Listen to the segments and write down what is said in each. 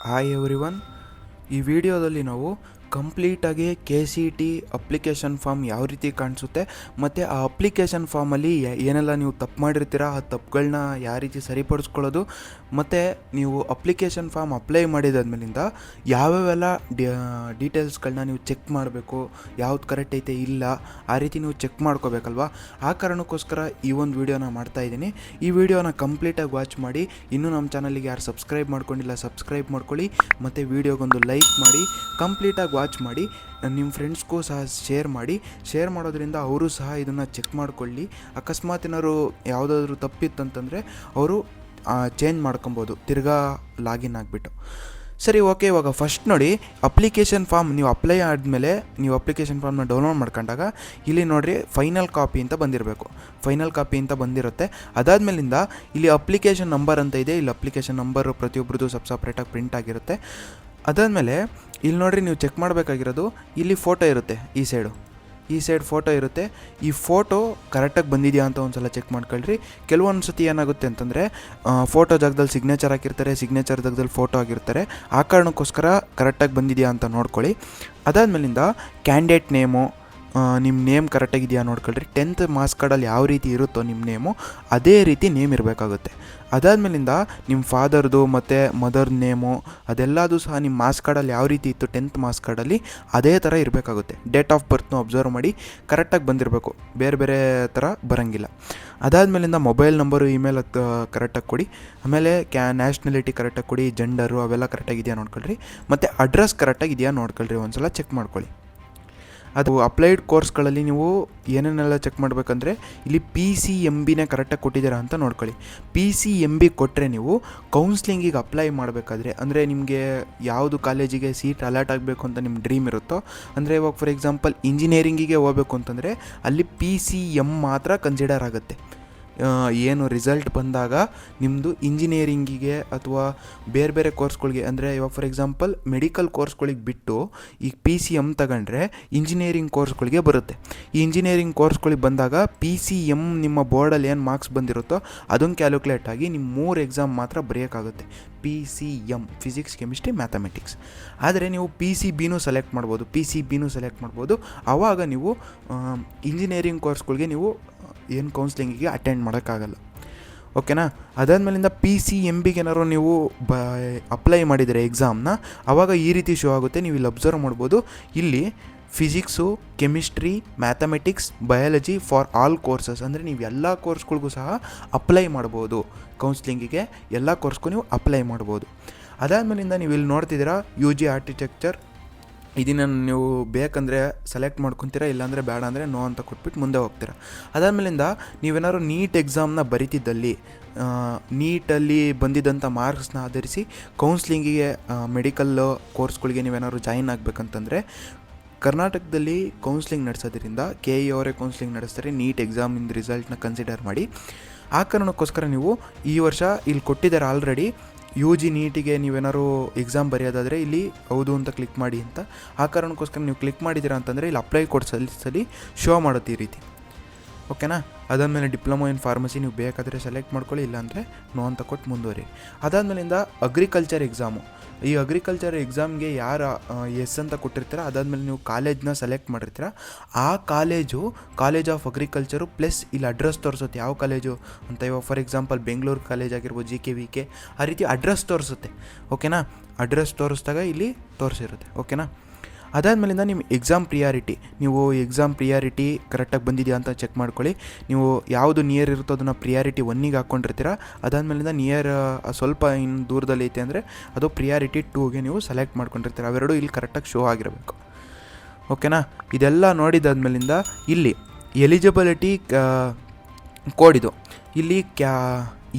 Hi everyone. ಈ ವಿಡಿಯೋದಲ್ಲಿ ನಾವು ಕಂಪ್ಲೀಟಾಗಿ KCET ಅಪ್ಲಿಕೇಶನ್ ಫಾರ್ಮ್ ಯಾವ ರೀತಿ ಕಾಣಿಸುತ್ತೆ ಮತ್ತು ಆ ಅಪ್ಲಿಕೇಶನ್ ಫಾರ್ಮಲ್ಲಿ ಏನೆಲ್ಲ ನೀವು ತಪ್ಪು ಮಾಡಿರ್ತೀರ ಆ ತಪ್ಪುಗಳನ್ನ ಯಾವ ರೀತಿ ಸರಿಪಡಿಸ್ಕೊಳ್ಳೋದು ಮತ್ತು ನೀವು ಅಪ್ಲಿಕೇಶನ್ ಫಾರ್ಮ್ ಅಪ್ಲೈ ಮಾಡಿದಾದ್ಮೇಲಿಂದ ಯಾವ್ಯಾವೆಲ್ಲ ಡೀಟೇಲ್ಸ್ಗಳನ್ನ ನೀವು ಚೆಕ್ ಮಾಡಬೇಕು, ಯಾವ್ದು ಕರೆಕ್ಟ್ ಐತೆ ಇಲ್ಲ ಆ ರೀತಿ ನೀವು ಚೆಕ್ ಮಾಡ್ಕೋಬೇಕಲ್ವಾ. ಆ ಕಾರಣಕ್ಕೋಸ್ಕರ ಈ ಒಂದು ವಿಡಿಯೋನ ಮಾಡ್ತಾಯಿದ್ದೀನಿ. ಈ ವಿಡಿಯೋನ ಕಂಪ್ಲೀಟಾಗಿ ವಾಚ್ ಮಾಡಿ. ಇನ್ನೂ ನಮ್ಮ ಚಾನಲಿಗೆ ಯಾರು ಸಬ್ಸ್ಕ್ರೈಬ್ ಮಾಡ್ಕೊಂಡಿಲ್ಲ ಸಬ್ಸ್ಕ್ರೈಬ್ ಮಾಡ್ಕೊಳ್ಳಿ ಮತ್ತು ವಿಡಿಯೋಗೊಂದು ಲೈಕ್ ಮಾಡಿ, ಕಂಪ್ಲೀಟಾಗಿ ವಾಚ್ ಮಾಡಿ, ನಿಮ್ಮ ಫ್ರೆಂಡ್ಸ್ಗೂ ಸಹ ಶೇರ್ ಮಾಡೋದ್ರಿಂದ ಅವರು ಸಹ ಇದನ್ನು ಚೆಕ್ ಮಾಡ್ಕೊಳ್ಳಿ. ಅಕಸ್ಮಾತ್ ಏನಾದ್ರು ಯಾವುದಾದ್ರೂ ತಪ್ಪಿತ್ತಂತಂದರೆ ಅವರು ಚೇಂಜ್ ಮಾಡ್ಕೊಬೋದು ತಿರ್ಗಾ ಲಾಗಿನ್ ಆಗಿಬಿಟ್ಟು. ಸರಿ, ಓಕೆ. ಇವಾಗ ಫಸ್ಟ್ ನೋಡಿ, ಅಪ್ಲಿಕೇಶನ್ ಫಾರ್ಮ್ ನೀವು ಅಪ್ಲೈ ಆದಮೇಲೆ ನೀವು ಅಪ್ಲಿಕೇಶನ್ ಫಾರ್ಮ್ನ ಡೌನ್ಲೋಡ್ ಮಾಡ್ಕೊಂಡಾಗ ಇಲ್ಲಿ ನೋಡಿರಿ ಫೈನಲ್ ಕಾಪಿ ಅಂತ ಬಂದಿರಬೇಕು. ಫೈನಲ್ ಕಾಪಿ ಅಂತ ಬಂದಿರುತ್ತೆ. ಅದಾದಮೇಲಿಂದ ಇಲ್ಲಿ ಅಪ್ಲಿಕೇಶನ್ ನಂಬರ್ ಅಂತ ಇದೆ. ಇಲ್ಲಿ ಅಪ್ಲಿಕೇಶನ್ ನಂಬರು ಪ್ರತಿಯೊಬ್ಬರದ್ದು ಸಪ್ರೇಟಾಗಿ ಪ್ರಿಂಟ್ ಆಗಿರುತ್ತೆ. ಅದಾದಮೇಲೆ ಇಲ್ಲಿ ನೋಡಿರಿ, ನೀವು ಚೆಕ್ ಮಾಡಬೇಕಾಗಿರೋದು ಇಲ್ಲಿ ಫೋಟೋ ಇರುತ್ತೆ. ಈ ಸೈಡ್ ಫೋಟೋ ಇರುತ್ತೆ. ಈ ಫೋಟೋ ಕರೆಕ್ಟಾಗಿ ಬಂದಿದೆಯಾ ಅಂತ ಒಂದು ಸಲ ಚೆಕ್ ಮಾಡ್ಕೊಳ್ರಿ. ಕೆಲವೊಂದು ಸತಿ ಏನಾಗುತ್ತೆ ಅಂತಂದರೆ ಫೋಟೋ ಜಾಗದಲ್ಲಿ ಸಿಗ್ನೇಚರ್ ಹಾಕಿರ್ತಾರೆ, ಸಿಗ್ನೇಚರ್ ಜಾಗದಲ್ಲಿ ಫೋಟೋ ಆಗಿರ್ತಾರೆ. ಆ ಕಾರಣಕ್ಕೋಸ್ಕರ ಕರೆಕ್ಟಾಗಿ ಬಂದಿದೆಯಾ ಅಂತ ನೋಡ್ಕೊಳ್ಳಿ. ಅದಾದಮೇಲಿಂದ ಕ್ಯಾಂಡಿಡೇಟ್ ನೇಮು, ನಿಮ್ಮ ನೇಮ್ ಕರೆಕ್ಟಾಗಿದೆಯಾ ನೋಡ್ಕೊಳ್ರಿ. 10th ಮಾರ್ಕ್ಸ್ ಕಾರ್ಡಲ್ಲಿ ಯಾವ ರೀತಿ ಇರುತ್ತೋ ನಿಮ್ಮ ನೇಮು ಅದೇ ರೀತಿ ನೇಮ್ ಇರಬೇಕಾಗುತ್ತೆ. ಅದಾದಮೇಲಿಂದ ನಿಮ್ಮ ಫಾದರ್ದು ಮತ್ತು ಮದರ್ ನೇಮು ಅದೆಲ್ಲದೂ ಸಹ ನಿಮ್ಮ ಮಾರ್ಕ್ಸ್ ಕಾರ್ಡಲ್ಲಿ ಯಾವ ರೀತಿ ಇತ್ತು 10th ಮಾರ್ಕ್ಸ್ ಕಾರ್ಡಲ್ಲಿ ಅದೇ ಥರ ಇರಬೇಕಾಗುತ್ತೆ. ಡೇಟ್ ಆಫ್ ಬರ್ತ್ನೂ ಅಬ್ಸರ್ವ್ ಮಾಡಿ, ಕರೆಕ್ಟಾಗಿ ಬಂದಿರಬೇಕು, ಬೇರೆ ಬೇರೆ ಥರ ಬರೋಂಗಿಲ್ಲ. ಅದಾದಮೇಲಿಂದ ಮೊಬೈಲ್ ನಂಬರು, ಇಮೇಲ್ ಕರೆಕ್ಟಾಗಿ ಕೊಡಿ. ಆಮೇಲೆ ನ್ಯಾಷನಾಲಿಟಿ ಕರೆಕ್ಟಾಗಿ ಕೊಡಿ, ಜೆಂಡರು ಅವೆಲ್ಲ ಕರೆಕ್ಟಾಗಿದೆಯಾ ನೋಡ್ಕೊಳ್ರಿ. ಮತ್ತು ಅಡ್ರೆಸ್ ಕರೆಕ್ಟಾಗಿದೆಯಾ ನೋಡ್ಕೊಳ್ರಿ, ಒಂದು ಸಲ ಚೆಕ್ ಮಾಡ್ಕೊಳ್ಳಿ. ಅದು ಅಪ್ಲೈಡ್ ಕೋರ್ಸ್ಗಳಲ್ಲಿ ನೀವು ಏನೇನೆಲ್ಲ ಚೆಕ್ ಮಾಡಬೇಕಂದ್ರೆ ಇಲ್ಲಿ PCMBನೇ ಕರೆಕ್ಟಾಗಿ ಕೊಟ್ಟಿದ್ದೀರಾ ಅಂತ ನೋಡ್ಕೊಳ್ಳಿ. PCMB ಕೊಟ್ಟರೆ ನೀವು ಕೌನ್ಸ್ಲಿಂಗಿಗೆ ಅಪ್ಲೈ ಮಾಡಬೇಕಾದ್ರೆ, ಅಂದರೆ ನಿಮಗೆ ಯಾವುದು ಕಾಲೇಜಿಗೆ ಸೀಟ್ ಅಲಾಟ್ ಆಗಬೇಕು ಅಂತ ನಿಮ್ಮ ಡ್ರೀಮ್ ಇರುತ್ತೋ, ಅಂದರೆ ಇವಾಗ ಫಾರ್ ಎಕ್ಸಾಂಪಲ್ ಇಂಜಿನಿಯರಿಂಗಿಗೆ ಹೋಗಬೇಕು ಅಂತಂದರೆ ಅಲ್ಲಿ PCM ಮಾತ್ರ ಕನ್ಸಿಡರ್ ಆಗುತ್ತೆ. ಏನು ರಿಸಲ್ಟ್ ಬಂದಾಗ ನಿಮ್ಮದು ಇಂಜಿನಿಯರಿಂಗಿಗೆ ಅಥವಾ ಬೇರೆ ಬೇರೆ ಕೋರ್ಸ್ಗಳಿಗೆ, ಅಂದರೆ ಇವಾಗ ಫಾರ್ ಎಕ್ಸಾಂಪಲ್ ಮೆಡಿಕಲ್ ಕೋರ್ಸ್ಗಳಿಗೆ ಬಿಟ್ಟು ಈಗ PCM ತಗೊಂಡ್ರೆ ಇಂಜಿನಿಯರಿಂಗ್ ಕೋರ್ಸ್ಗಳಿಗೆ ಬರುತ್ತೆ. ಈ ಇಂಜಿನಿಯರಿಂಗ್ ಕೋರ್ಸ್ಗಳಿಗೆ ಬಂದಾಗ PCM ನಿಮ್ಮ ಬೋರ್ಡಲ್ಲಿ ಏನು ಮಾರ್ಕ್ಸ್ ಬಂದಿರುತ್ತೋ ಅದನ್ನು ಕ್ಯಾಲ್ಕುಲೇಟ್ ಆಗಿ ನಿಮ್ಮ 3 ಎಕ್ಸಾಮ್ ಮಾತ್ರ ಬರೆಯೋಕ್ಕಾಗುತ್ತೆ. PCM physics, chemistry, mathematics. ಆದರೆ ನೀವು PCBನೂ ಸೆಲೆಕ್ಟ್ ಮಾಡ್ಬೋದು. ಆವಾಗ ನೀವು ಇಂಜಿನಿಯರಿಂಗ್ ಕೋರ್ಸ್ಗಳಿಗೆ ನೀವು ಏನು ಕೌನ್ಸ್ಲಿಂಗಿಗೆ ಅಟೆಂಡ್ ಮಾಡೋಕ್ಕಾಗಲ್ಲ. ಓಕೆನಾ. ಅದಾದಮೇಲಿಂದ PCMBಗೆ ಏನಾದ್ರು ನೀವು ಅಪ್ಲೈ ಮಾಡಿದರೆ ಎಕ್ಸಾಮ್ನ, ಆವಾಗ ಈ ರೀತಿ ಶೋ ಆಗುತ್ತೆ. ನೀವು ಇಲ್ಲಿ ಅಬ್ಸರ್ವ್ ಮಾಡ್ಬೋದು. ಇಲ್ಲಿ physics, chemistry, mathematics, biology for all courses, ಅಂದರೆ ನೀವು ಎಲ್ಲ ಕೋರ್ಸ್ಗಳಿಗೂ ಸಹ ಅಪ್ಲೈ ಮಾಡ್ಬೋದು. ಕೌನ್ಸ್ಲಿಂಗಿಗೆ ಎಲ್ಲ ಕೋರ್ಸ್ಗೂ ನೀವು ಅಪ್ಲೈ ಮಾಡ್ಬೋದು. ಅದಾದಮೇಲಿಂದ ನೀವು ಇಲ್ಲಿ ನೋಡ್ತಿದ್ದೀರಾ UG ಆರ್ಕಿಟೆಕ್ಚರ್. ಇದನ್ನು ನೀವು ಬೇಕಂದರೆ ಸೆಲೆಕ್ಟ್ ಮಾಡ್ಕೊತೀರಾ, ಇಲ್ಲಾಂದರೆ ಬೇಡ ಅಂದರೆ ನೋ ಅಂತ ಕೊಟ್ಬಿಟ್ಟು ಮುಂದೆ ಹೋಗ್ತೀರಾ. ಅದಾದಮೇಲಿಂದ ನೀವೇನಾದ್ರು ನೀಟ್ ಎಕ್ಸಾಮ್ನ ಬರೀತಿದ್ದಲ್ಲಿ ನೀಟಲ್ಲಿ ಬಂದಿದ್ದಂಥ ಮಾರ್ಕ್ಸ್ನ ಆಧರಿಸಿ ಕೌನ್ಸ್ಲಿಂಗಿಗೆ ಮೆಡಿಕಲ್ ಕೋರ್ಸ್ಗಳಿಗೆ ನೀವೇನಾದ್ರು ಜಾಯಿನ್ ಆಗಬೇಕಂತಂದರೆ ಕರ್ನಾಟಕದಲ್ಲಿ ಕೌನ್ಸ್ಲಿಂಗ್ ನಡೆಸೋದ್ರಿಂದ KE ಅವರೇ ಕೌನ್ಸ್ಲಿಂಗ್ ನಡೆಸ್ತಾರೆ. ನೀಟ್ ಎಕ್ಸಾಮಿಂದ ರಿಸಲ್ಟ್ನ ಕನ್ಸಿಡರ್ ಮಾಡಿ. ಆ ಕಾರಣಕ್ಕೋಸ್ಕರ ನೀವು ಈ ವರ್ಷ ಇಲ್ಲಿ ಕೊಟ್ಟಿದ್ದಾರೆ ಆಲ್ರೆಡಿ UG ನೀಟಿಗೆ ನೀವೇನಾದ್ರು ಎಕ್ಸಾಮ್ ಬರೆಯೋದಾದರೆ ಇಲ್ಲಿ ಹೌದು ಅಂತ ಕ್ಲಿಕ್ ಮಾಡಿ ಅಂತ. ಆ ಕಾರಣಕ್ಕೋಸ್ಕರ ನೀವು ಕ್ಲಿಕ್ ಮಾಡಿದ್ದೀರಾ ಅಂತಂದರೆ ಇಲ್ಲಿ ಅಪ್ಲೈ ಕೋರ್ಸಲ್ಲಿ ಶೋ ಮಾಡುತ್ತೆ ಈ ರೀತಿ. ಓಕೆನಾ. ಅದಾದಮೇಲೆ ಡಿಪ್ಲೊಮಾ ಇನ್ ಫಾರ್ಮಸಿ ನೀವು ಬೇಕಾದರೆ ಸೆಲೆಕ್ಟ್ ಮಾಡ್ಕೊಳ್ಳಿ, ಇಲ್ಲಾಂದರೆ ನೋ ಅಂತ ಕೊಟ್ಟು ಮುಂದುವರಿ. ಅದಾದಮೇಲಿಂದ ಅಗ್ರಿಕಲ್ಚರ್ ಎಕ್ಸಾಮು. ಈ ಅಗ್ರಿಕಲ್ಚರ್ ಎಕ್ಸಾಮ್ಗೆ ಯಾರು ಎಸ್ ಅಂತ ಕೊಟ್ಟಿರ್ತೀರ, ಅದಾದಮೇಲೆ ನೀವು ಕಾಲೇಜ್ನ ಸೆಲೆಕ್ಟ್ ಮಾಡಿರ್ತೀರ. ಆ ಕಾಲೇಜ್ ಆಫ್ ಅಗ್ರಿಕಲ್ಚರು ಪ್ಲಸ್ ಇಲ್ಲಿ ಅಡ್ರೆಸ್ ತೋರಿಸುತ್ತೆ ಯಾವ ಕಾಲೇಜು ಅಂತ. ಇವಾಗ ಫಾರ್ ಎಕ್ಸಾಂಪಲ್ ಬೆಂಗಳೂರು ಕಾಲೇಜ್ ಆಗಿರ್ಬೋದು, GKVK ಆ ರೀತಿ ಅಡ್ರೆಸ್ ತೋರಿಸುತ್ತೆ. ಓಕೆನಾ. ಅಡ್ರೆಸ್ ತೋರಿಸಿದಾಗ ಇಲ್ಲಿ ತೋರಿಸಿರುತ್ತೆ. ಓಕೆನಾ. ಅದಾದಮೇಲಿಂದ ನಿಮ್ಮ ಎಕ್ಸಾಮ್ ಪ್ರಿಯಾರಿಟಿ ಕರೆಕ್ಟಾಗಿ ಬಂದಿದೆಯಾ ಅಂತ ಚೆಕ್ ಮಾಡ್ಕೊಳ್ಳಿ. ನೀವು ಯಾವುದು ನಿಯರ್ ಇರುತ್ತೋ ಅದನ್ನು ಪ್ರಿಯಾರಿಟಿ 1ಗೆ ಹಾಕ್ಕೊಂಡಿರ್ತೀರ. ಅದಾದಮೇಲಿಂದ ನಿಯರ್ ಸ್ವಲ್ಪ ಇನ್ನು ದೂರದಲ್ಲಿ ಐತೆ ಅಂದರೆ ಅದು ಪ್ರಿಯಾರಿಟಿ 2ಗೆ ನೀವು ಸೆಲೆಕ್ಟ್ ಮಾಡ್ಕೊಂಡಿರ್ತೀರ. ಅವೆರಡು ಇಲ್ಲಿ ಕರೆಕ್ಟಾಗಿ ಶೋ ಆಗಿರಬೇಕು. ಓಕೆನಾ. ಇದೆಲ್ಲ ನೋಡಿದಾದ್ಮೇಲಿಂದ ಇಲ್ಲಿ ಎಲಿಜಿಬಿಲಿಟಿ ಕೋಡಿದು ಇಲ್ಲಿ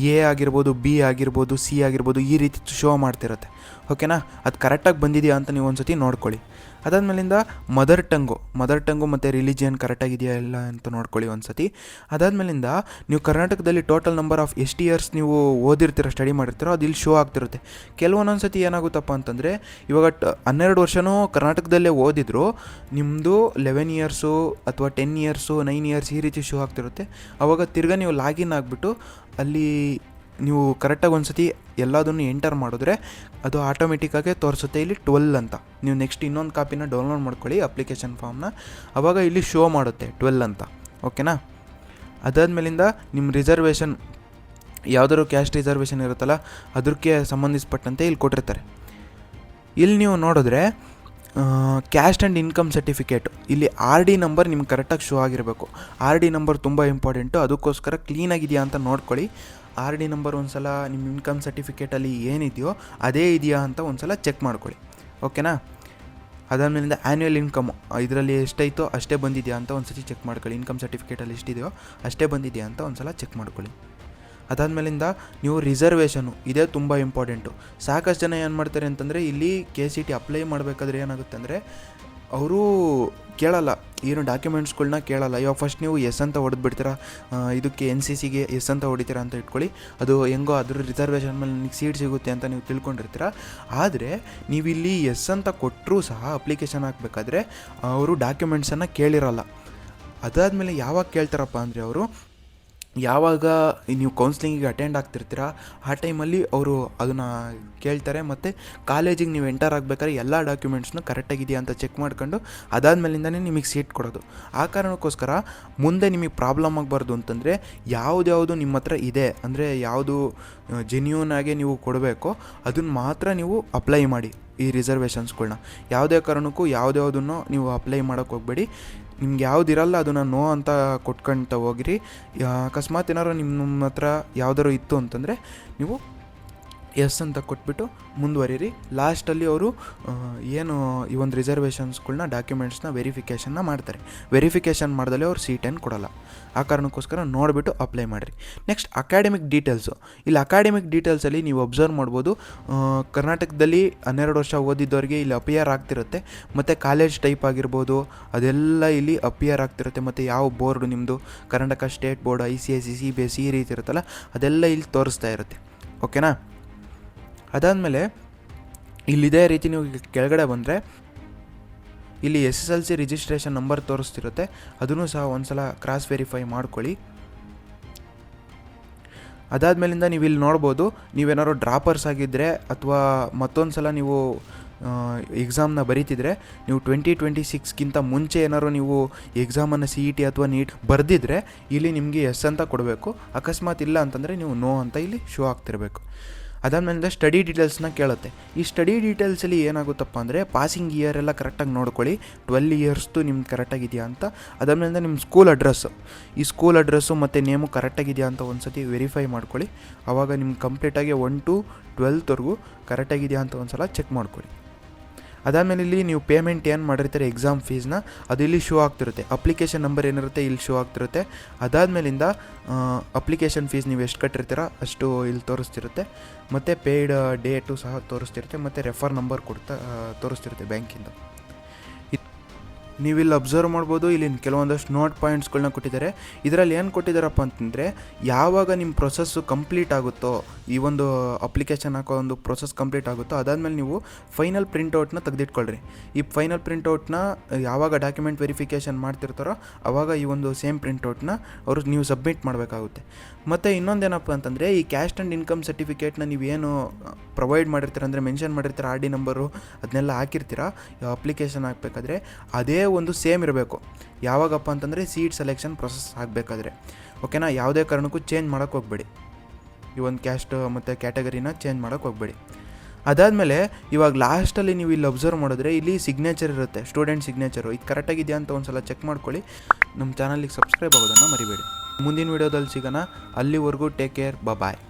A ಆಗಿರ್ಬೋದು, B ಆಗಿರ್ಬೋದು, C ಆಗಿರ್ಬೋದು ಈ ರೀತಿ ಶೋ ಮಾಡ್ತಿರುತ್ತೆ. ಓಕೆನಾ. ಅದು ಕರೆಕ್ಟಾಗಿ ಬಂದಿದೆಯಾ ಅಂತ ನೀವು ಒಂದು ಸತಿ ನೋಡ್ಕೊಳ್ಳಿ. ಅದಾದಮೇಲಿಂದ ಮದರ್ ಟಂಗು ಮತ್ತು ರಿಲಿಜಿಯನ್ ಕರೆಕ್ಟಾಗಿದೆಯಾ ಇಲ್ಲ ಅಂತ ನೋಡ್ಕೊಳ್ಳಿ ಒಂದು ಸತಿ. ಅದಾದಮೇಲಿಂದ ನೀವು ಕರ್ನಾಟಕದಲ್ಲಿ ಟೋಟಲ್ ನಂಬರ್ ಆಫ್ ಎಷ್ಟು ಇಯರ್ಸ್ ನೀವು ಓದಿರ್ತೀರ, ಸ್ಟಡಿ ಮಾಡಿರ್ತೀರೋ ಅದು ಇಲ್ಲಿ ಶೋ ಆಗ್ತಿರುತ್ತೆ. ಕೆಲವೊಂದೊಂದು ಸತಿ ಏನಾಗುತ್ತಪ್ಪ ಅಂತಂದರೆ ಇವಾಗ 12 ವರ್ಷವೂ ಕರ್ನಾಟಕದಲ್ಲೇ ಓದಿದ್ರು ನಿಮ್ಮದು 11 ಇಯರ್ಸು ಅಥವಾ 10 ಇಯರ್ಸು 9 ಇಯರ್ಸ್ ಈ ರೀತಿ ಶೋ ಆಗ್ತಿರುತ್ತೆ. ಆವಾಗ ತಿರ್ಗಾ ನೀವು ಲಾಗಿನ್ ಆಗಿಬಿಟ್ಟು ಅಲ್ಲಿ ನೀವು ಕರೆಕ್ಟಾಗಿ ಒಂದು ಸತಿ ಎಲ್ಲದನ್ನು ಎಂಟರ್ ಮಾಡಿದ್ರೆ ಅದು ಆಟೋಮೆಟಿಕ್ಕಾಗೆ ತೋರಿಸುತ್ತೆ ಇಲ್ಲಿ 12 ಅಂತ. ನೀವು ನೆಕ್ಸ್ಟ್ ಇನ್ನೊಂದು ಕಾಪಿನ ಡೌನ್ಲೋಡ್ ಮಾಡ್ಕೊಳ್ಳಿ ಅಪ್ಲಿಕೇಶನ್ ಫಾರ್ಮ್ನ, ಆವಾಗ ಇಲ್ಲಿ ಶೋ ಮಾಡುತ್ತೆ 12 ಅಂತ. ಓಕೆನಾ? ಅದಾದಮೇಲಿಂದ ನಿಮ್ಮ ರಿಸರ್ವೇಷನ್ ಯಾವುದಾದ್ರು ಕ್ಯಾಸ್ಟ್ ರಿಸರ್ವೇಷನ್ ಇರುತ್ತಲ್ಲ ಅದಕ್ಕೆ ಸಂಬಂಧಿಸಿಪಟ್ಟಂತೆ ಇಲ್ಲಿ ಕೊಟ್ಟಿರ್ತಾರೆ. ಇಲ್ಲಿ ನೀವು ನೋಡಿದ್ರೆ ಕ್ಯಾಸ್ಟ್ ಆ್ಯಂಡ್ ಇನ್ಕಮ್ ಸರ್ಟಿಫಿಕೇಟು ಇಲ್ಲಿ RD ನಂಬರ್ ನಿಮ್ಗೆ ಕರೆಕ್ಟಾಗಿ ಶೋ ಆಗಿರಬೇಕು. RD ನಂಬರ್ ತುಂಬ ಇಂಪಾರ್ಟೆಂಟು, ಅದಕ್ಕೋಸ್ಕರ ಕ್ಲೀನಾಗಿದೆಯಾ ಅಂತ ನೋಡ್ಕೊಳ್ಳಿ. RD ನಂಬರ್ ಒಂದು ಸಲ ನಿಮ್ಮ ಇನ್ಕಮ್ ಸರ್ಟಿಫಿಕೇಟಲ್ಲಿ ಏನಿದೆಯೋ ಅದೇ ಇದೆಯಾ ಅಂತ ಒಂದು ಸಲ ಚೆಕ್ ಮಾಡ್ಕೊಳ್ಳಿ. ಓಕೆನಾ? ಅದಾದಮೇಲಿಂದ ಆ್ಯನ್ಯುವಲ್ ಇನ್ಕಮ್ ಇದರಲ್ಲಿ ಎಷ್ಟೈತೋ ಅಷ್ಟೇ ಬಂದಿದೆಯಾ ಅಂತ ಒಂದು ಸತಿ ಚೆಕ್ ಮಾಡ್ಕೊಳ್ಳಿ. ಇನ್ಕಮ್ ಸರ್ಟಿಫಿಕೇಟಲ್ಲಿ ಎಷ್ಟಿದೆಯೋ ಅಷ್ಟೇ ಬಂದಿದೆಯಾ ಅಂತ ಒಂದು ಸಲ ಚೆಕ್ ಮಾಡ್ಕೊಳ್ಳಿ. ಅದಾದಮೇಲಿಂದ ನೀವು ರಿಸರ್ವೇಷನು ಇದೇ ತುಂಬ ಇಂಪಾರ್ಟೆಂಟು. ಸಾಕಷ್ಟು ಜನ ಏನು ಮಾಡ್ತಾರೆ ಅಂತಂದರೆ ಇಲ್ಲಿ KCT ಅಪ್ಲೈ ಮಾಡಬೇಕಾದ್ರೆ ಏನಾಗುತ್ತೆ ಅಂದರೆ ಅವರು ಕೇಳಲ್ಲ, ಏನು ಡಾಕ್ಯುಮೆಂಟ್ಸ್ಗಳ್ನ ಕೇಳಲ್ಲ. ಇವಾಗ ಫಸ್ಟ್ ನೀವು ಎಸ್ ಅಂತ ಹೊಡೆದ್ಬಿಡ್ತೀರಾ, ಇದಕ್ಕೆ NCCಗೆ ಎಸ್ ಅಂತ ಹೊಡಿತೀರಾ ಅಂತ ಇಟ್ಕೊಳ್ಳಿ. ಅದು ಹೆಂಗೋ ಅದ್ರ ರಿಸರ್ವೇಷನ್ ಮೇಲೆ ನಿಮಗೆ ಸೀಟ್ ಸಿಗುತ್ತೆ ಅಂತ ನೀವು ತಿಳ್ಕೊಂಡಿರ್ತೀರ. ಆದರೆ ನೀವಿಲ್ಲಿ ಎಸ್ ಅಂತ ಕೊಟ್ಟರೂ ಸಹ ಅಪ್ಲಿಕೇಶನ್ ಹಾಕಬೇಕಾದ್ರೆ ಅವರು ಡಾಕ್ಯುಮೆಂಟ್ಸನ್ನು ಕೇಳಿರಲ್ಲ. ಅದಾದಮೇಲೆ ಯಾವಾಗ ಕೇಳ್ತಾರಪ್ಪ ಅಂದರೆ ಅವರು ಯಾವಾಗ ನೀವು ಕೌನ್ಸ್ಲಿಂಗಿಗೆ ಅಟೆಂಡ್ ಆಗ್ತಿರ್ತೀರ ಆ ಟೈಮಲ್ಲಿ ಅವರು ಅದನ್ನು ಕೇಳ್ತಾರೆ. ಮತ್ತು ಕಾಲೇಜಿಗೆ ನೀವು ಎಂಟರ್ ಆಗಬೇಕಾದ್ರೆ ಎಲ್ಲ ಡಾಕ್ಯುಮೆಂಟ್ಸ್ನು ಕರೆಕ್ಟಾಗಿದೆಯಾ ಅಂತ ಚೆಕ್ ಮಾಡ್ಕೊಂಡು ಅದಾದಮೇಲಿಂದನೇ ನಿಮಗೆ ಸೀಟ್ ಕೊಡೋದು. ಆ ಕಾರಣಕ್ಕೋಸ್ಕರ ಮುಂದೆ ನಿಮಗೆ ಪ್ರಾಬ್ಲಮ್ ಆಗಬಾರ್ದು ಅಂತಂದರೆ ಯಾವುದ್ಯಾವುದು ನಿಮ್ಮ ಹತ್ರ ಇದೆ ಅಂದರೆ ಯಾವುದು ಜೆನ್ಯೂನ್ ಆಗಿ ನೀವು ಕೊಡಬೇಕೋ ಅದನ್ನು ಮಾತ್ರ ನೀವು ಅಪ್ಲೈ ಮಾಡಿ. ಈ ರಿಸರ್ವೇಷನ್ಸ್ಗಳ್ನ ಯಾವುದೇ ಕಾರಣಕ್ಕೂ ಯಾವುದ್ಯಾವುದನ್ನು ನೀವು ಅಪ್ಲೈ ಮಾಡೋಕ್ಕೆ ಹೋಗಬೇಡಿ. ನಿಮ್ಗೆ ಯಾವುದಿರಲ್ಲ ಅದನ್ನು ನೋ ಅಂತ ಕೊಟ್ಕೊಳ್ತಾ ಹೋಗಿರಿ. ಅಕಸ್ಮಾತ್ ಏನಾದ್ರು ನಿಮ್ಮ ಹತ್ರ ಯಾವ್ದಾದ್ರು ಇತ್ತು ಅಂತಂದರೆ ನೀವು ಎಸ್ ಅಂತ ಕೊಟ್ಬಿಟ್ಟು ಮುಂದುವರಿರಿ. ಲಾಸ್ಟಲ್ಲಿ ಅವರು ಏನು ಈ ಒಂದು ರಿಸರ್ವೇಷನ್ಸ್ಗಳ್ನ ಡಾಕ್ಯುಮೆಂಟ್ಸ್ನ ವೆರಿಫಿಕೇಷನ್ನ ಮಾಡ್ತಾರೆ. ವೆರಿಫಿಕೇಷನ್ ಮಾಡಿದಲ್ಲಿ ಅವ್ರು ಸೀಟೇನು ಕೊಡೋಲ್ಲ. ಆ ಕಾರಣಕ್ಕೋಸ್ಕರ ನೋಡಿಬಿಟ್ಟು ಅಪ್ಲೈ ಮಾಡಿರಿ. Next academic details. ಇಲ್ಲಿ ಅಕಾಡೆಮಿಕ್ ಡೀಟೇಲ್ಸಲ್ಲಿ ನೀವು ಅಬ್ಸರ್ವ್ ಮಾಡ್ಬೋದು, ಕರ್ನಾಟಕದಲ್ಲಿ 12 ವರ್ಷ ಓದಿದ್ದವ್ರಿಗೆ ಇಲ್ಲಿ ಅಪಿಯರ್ ಆಗ್ತಿರುತ್ತೆ. ಮತ್ತು ಕಾಲೇಜ್ ಟೈಪ್ ಆಗಿರ್ಬೋದು ಅದೆಲ್ಲ ಇಲ್ಲಿ ಅಪಿಯರ್ ಆಗ್ತಿರುತ್ತೆ. ಮತ್ತು ಯಾವ ಬೋರ್ಡು ನಿಮ್ಮದು Karnataka state board, ICSE, CBSE ಈ ರೀತಿ ಇರುತ್ತಲ್ಲ ಅದೆಲ್ಲ ಇಲ್ಲಿ ತೋರಿಸ್ತಾ ಇರುತ್ತೆ. ಓಕೆನಾ? ಅದಾದಮೇಲೆ ಇಲ್ಲಿದೇ ರೀತಿ ನೀವು ಕೆಳಗಡೆ ಬಂದರೆ ಇಲ್ಲಿ SSLC ರಿಜಿಸ್ಟ್ರೇಷನ್ ನಂಬರ್ ತೋರಿಸ್ತಿರುತ್ತೆ, ಅದನ್ನು ಸಹ ಒಂದು ಸಲ ಕ್ರಾಸ್ ವೆರಿಫೈ ಮಾಡ್ಕೊಳ್ಳಿ. ಅದಾದಮೇಲಿಂದ ನೀವು ಇಲ್ಲಿ ನೋಡ್ಬೋದು, ನೀವೇನಾದ್ರು ಡ್ರಾಪರ್ಸ್ ಆಗಿದ್ದರೆ ಅಥವಾ ಮತ್ತೊಂದು ಸಲ ನೀವು ಎಕ್ಸಾಮ್ನ ಬರೀತಿದ್ರೆ ನೀವು 2026ಗಿಂತ ಮುಂಚೆ ಏನಾದ್ರು ನೀವು ಎಕ್ಸಾಮನ್ನು CET ಅಥವಾ NEET ಬರೆದಿದ್ರೆ ಇಲ್ಲಿ ನಿಮಗೆ ಎಸ್ ಅಂತ ಕೊಡಬೇಕು. ಅಕಸ್ಮಾತ್ ಇಲ್ಲ ಅಂತಂದರೆ ನೀವು ನೋ ಅಂತ ಇಲ್ಲಿ ಶೋ ಆಗ್ತಿರಬೇಕು. ಅದಾದಮೇಲೆ ಸ್ಟಡಿ ಡೀಟೇಲ್ಸ್ನ ಕೇಳುತ್ತೆ. ಈ ಸ್ಟಡಿ ಡೀಟೇಲ್ಸಲ್ಲಿ ಏನಾಗುತ್ತಪ್ಪ ಅಂದರೆ ಪಾಸಿಂಗ್ ಇಯರ್ ಎಲ್ಲ ಕರೆಕ್ಟಾಗಿ ನೋಡ್ಕೊಳ್ಳಿ, 12 ಇಯರ್ಸ್ದು ನಿಮ್ಗೆ ಕರೆಕ್ಟಾಗಿದೆಯಾ ಅಂತ. ಅದಾದಮೇಲೆ ನಿಮ್ಮ ಸ್ಕೂಲ್ ಅಡ್ರೆಸ್ಸು, ಈ ಸ್ಕೂಲ್ ಅಡ್ರೆಸ್ಸು ಮತ್ತು ನೇಮು ಕರೆಕ್ಟಾಗಿದೆಯಾ ಅಂತ ಒಂದು ಸತಿ ವೆರಿಫೈ ಮಾಡ್ಕೊಳ್ಳಿ. ಆವಾಗ ನಿಮ್ಗೆ ಕಂಪ್ಲೀಟಾಗಿ 1 to 12ವರೆಗೂ ಕರೆಕ್ಟಾಗಿದೆಯಾ ಅಂತ ಒಂದು ಸಲ ಚೆಕ್ ಮಾಡ್ಕೊಳ್ಳಿ. ಅದಾದಮೇಲೆ ಇಲ್ಲಿ ನೀವು ಪೇಮೆಂಟ್ ಏನು ಮಾಡಿರ್ತಾರೆ ಎಕ್ಸಾಮ್ ಫೀಸ್ನ ಅದು ಇಲ್ಲಿ ಶೋ ಆಗ್ತಿರುತ್ತೆ. ಅಪ್ಲಿಕೇಶನ್ ನಂಬರ್ ಏನಿರುತ್ತೆ ಇಲ್ಲಿ ಶೋ ಆಗ್ತಿರುತ್ತೆ. ಅದಾದಮೇಲಿಂದ ಅಪ್ಲಿಕೇಶನ್ ಫೀಸ್ ನೀವು ಎಷ್ಟು ಕಟ್ಟಿರ್ತೀರ ಅಷ್ಟು ಇಲ್ಲಿ ತೋರಿಸ್ತಿರುತ್ತೆ. ಮತ್ತು ಪೇಯ್ಡ್ ಡೇಟು ಸಹ ತೋರಿಸ್ತಿರುತ್ತೆ. ಮತ್ತು ರೆಫರ್ ನಂಬರ್ ತೋರಿಸ್ತಿರುತ್ತೆ ಬ್ಯಾಂಕಿಂದ. ನೀವಿಲ್ಲಿ ಅಬ್ಸರ್ವ್ ಮಾಡ್ಬೋದು, ಇಲ್ಲಿ ಕೆಲವೊಂದಷ್ಟು ನೋಟ್ ಪಾಯಿಂಟ್ಸ್ಗಳನ್ನ ಕೊಟ್ಟಿದ್ದಾರೆ. ಇದರಲ್ಲಿ ಏನು ಕೊಟ್ಟಿದ್ದಾರಪ್ಪ ಅಂತಂದರೆ ಯಾವಾಗ ನಿಮ್ಮ ಪ್ರೊಸೆಸ್ಸು ಕಂಪ್ಲೀಟ್ ಆಗುತ್ತೋ, ಈ ಒಂದು ಅಪ್ಲಿಕೇಶನ್ ಹಾಕೋ ಒಂದು ಪ್ರೊಸೆಸ್ ಕಂಪ್ಲೀಟ್ ಆಗುತ್ತೋ ಅದಾದಮೇಲೆ ನೀವು ಫೈನಲ್ ಪ್ರಿಂಟೌಟ್ನ ತೆಗೆದಿಟ್ಕೊಳ್ರಿ. ಈ ಫೈನಲ್ ಪ್ರಿಂಟೌಟ್ನ ಯಾವಾಗ ಡಾಕ್ಯುಮೆಂಟ್ ವೆರಿಫಿಕೇಷನ್ ಮಾಡ್ತಿರ್ತಾರೋ ಆವಾಗ ಈ ಒಂದು ಸೇಮ್ ಪ್ರಿಂಟೌಟ್ನ ಅವರು ನೀವು ಸಬ್ಮಿಟ್ ಮಾಡಬೇಕಾಗುತ್ತೆ. ಮತ್ತು ಇನ್ನೊಂದೇನಪ್ಪ ಅಂತಂದರೆ ಈ ಕ್ಯಾಸ್ಟ್ ಆ್ಯಂಡ್ ಇನ್ಕಮ್ ಸರ್ಟಿಫಿಕೇಟ್ನ ನೀವೇನು ಪ್ರೊವೈಡ್ ಮಾಡಿರ್ತೀರ ಅಂದರೆ ಮೆನ್ಷನ್ ಮಾಡಿರ್ತೀರ RD ನಂಬರು ಅದನ್ನೆಲ್ಲ ಹಾಕಿರ್ತೀರ ಅಪ್ಲಿಕೇಶನ್ ಹಾಕಬೇಕಾದ್ರೆ ಅದೇ ಒಂದು ಸೇಮ್ ಇರಬೇಕು. ಯಾವಾಗಪ್ಪ ಅಂತಂದರೆ ಸೀಟ್ ಸೆಲೆಕ್ಷನ್ ಪ್ರೊಸೆಸ್ ಆಗಬೇಕಾದ್ರೆ. ಓಕೆನಾ? ಯಾವುದೇ ಕಾರಣಕ್ಕೂ ಚೇಂಜ್ ಮಾಡೋಕ್ಕೆ ಹೋಗಬೇಡಿ. ಈ ಒಂದು ಕ್ಯಾಸ್ಟ್ ಮತ್ತು ಕ್ಯಾಟಗರಿನ ಚೇಂಜ್ ಮಾಡೋಕ್ಕೆ ಹೋಗಬೇಡಿ. ಅದಾದಮೇಲೆ ಇವಾಗ ಲಾಸ್ಟಲ್ಲಿ ನೀವು ಇಲ್ಲಿ ಅಬ್ಸರ್ವ್ ಮಾಡಿದ್ರೆ ಇಲ್ಲಿ ಸಿಗ್ನೇಚರ್ ಇರುತ್ತೆ, ಸ್ಟೂಡೆಂಟ್ ಸಿಗ್ನೇಚರು. ಇದು ಕರೆಕ್ಟಾಗಿದೆಯಾ ಅಂತ ಒಂದು ಸಲ ಚೆಕ್ ಮಾಡ್ಕೊಳ್ಳಿ. ನಮ್ಮ ಚಾನಲಿಗೆ ಸಬ್ಸ್ಕ್ರೈಬ್ ಆಗೋದನ್ನು ಮರಿಬೇಡಿ. ಮುಂದಿನ ವೀಡಿಯೋದಲ್ಲಿ ಸಿಗೋಣ. ಅಲ್ಲಿವರೆಗೂ ಟೇಕ್ ಕೇರ್, ಬಾಯ್.